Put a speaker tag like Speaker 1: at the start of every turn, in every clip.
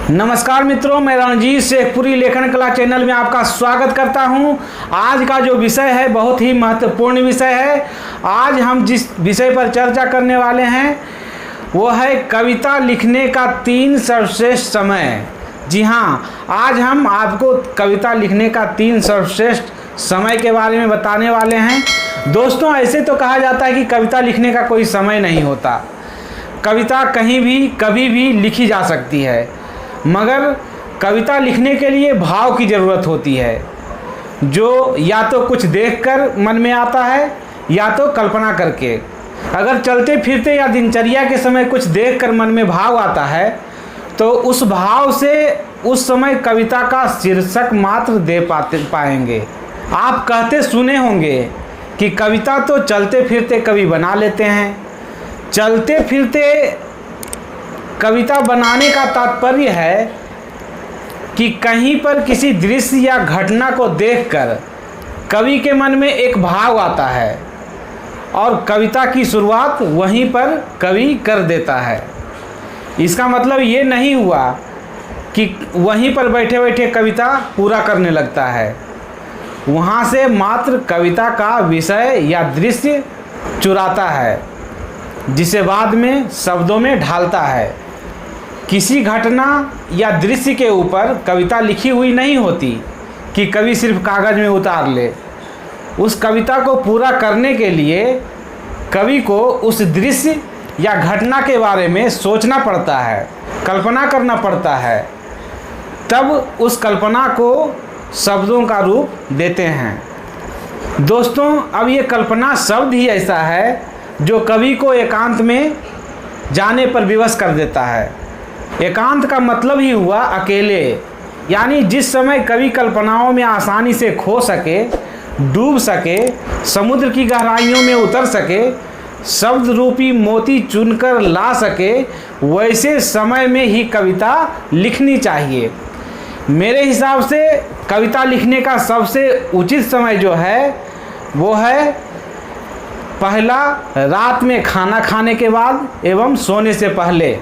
Speaker 1: नमस्कार मित्रों, मैं रणजीत शेखपुरी लेखन कला चैनल में आपका स्वागत करता हूं। आज का जो विषय है बहुत ही महत्वपूर्ण विषय है। आज हम जिस विषय पर चर्चा करने वाले हैं वो है कविता लिखने का 3 सर्वश्रेष्ठ समय। जी हाँ, आज हम आपको कविता लिखने का 3 सर्वश्रेष्ठ समय के बारे में बताने वाले हैं। दोस्तों, ऐसे तो कहा जाता है कि कविता लिखने का कोई समय नहीं होता। कविता कहीं भी कभी भी लिखी जा सकती है, मगर कविता लिखने के लिए भाव की ज़रूरत होती है, जो या तो कुछ देखकर मन में आता है या तो कल्पना करके। अगर चलते फिरते या दिनचर्या के समय कुछ देखकर मन में भाव आता है तो उस भाव से उस समय कविता का शीर्षक मात्र दे पाएंगे। आप कहते सुने होंगे कि कविता तो चलते फिरते कवि बना लेते हैं। चलते फिरते कविता बनाने का तात्पर्य है कि कहीं पर किसी दृश्य या घटना को देखकर कवि के मन में एक भाव आता है और कविता की शुरुआत वहीं पर कवि कर देता है। इसका मतलब ये नहीं हुआ कि वहीं पर बैठे बैठे कविता पूरा करने लगता है। वहाँ से मात्र कविता का विषय या दृश्य चुराता है, जिसे बाद में शब्दों में ढालता है। किसी घटना या दृश्य के ऊपर कविता लिखी हुई नहीं होती कि कवि सिर्फ कागज़ में उतार ले। उस कविता को पूरा करने के लिए कवि को उस दृश्य या घटना के बारे में सोचना पड़ता है, कल्पना करना पड़ता है, तब उस कल्पना को शब्दों का रूप देते हैं। दोस्तों, अब ये कल्पना शब्द ही ऐसा है जो कवि को एकांत में जाने पर विवश कर देता है। एकांत का मतलब ही हुआ अकेले, यानी जिस समय कवि कल्पनाओं में आसानी से खो सके, डूब सके, समुद्र की गहराइयों में उतर सके, शब्द रूपी मोती चुनकर ला सके, वैसे समय में ही कविता लिखनी चाहिए। मेरे हिसाब से कविता लिखने का सबसे उचित समय जो है वो है पहला, रात में खाना खाने के बाद एवं सोने से पहले।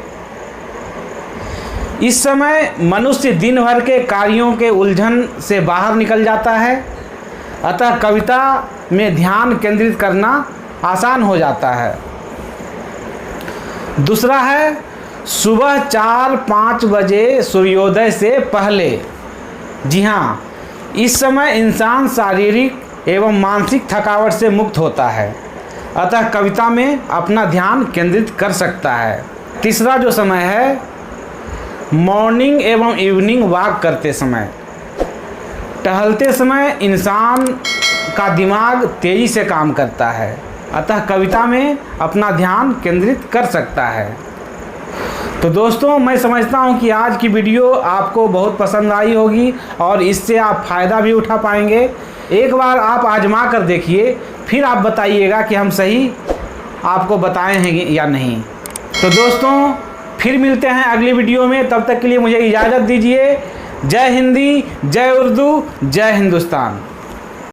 Speaker 1: इस समय मनुष्य दिन भर के कार्यों के उलझन से बाहर निकल जाता है, अतः कविता में ध्यान केंद्रित करना आसान हो जाता है। दूसरा है सुबह 4-5 बजे सूर्योदय से पहले। जी हाँ, इस समय इंसान शारीरिक एवं मानसिक थकावट से मुक्त होता है, अतः कविता में अपना ध्यान केंद्रित कर सकता है। तीसरा जो समय है मॉर्निंग एवं इवनिंग वॉक करते समय। टहलते समय इंसान का दिमाग तेज़ी से काम करता है, अतः कविता में अपना ध्यान केंद्रित कर सकता है। तो दोस्तों, मैं समझता हूँ कि आज की वीडियो आपको बहुत पसंद आई होगी और इससे आप फ़ायदा भी उठा पाएंगे। एक बार आप आजमा कर देखिए, फिर आप बताइएगा कि हम सही आपको बताए हैं या नहीं। तो दोस्तों, फिर मिलते हैं अगली वीडियो में। तब तक के लिए मुझे इजाज़त दीजिए। जय हिंदी, जय उर्दू, जय हिंदुस्तान।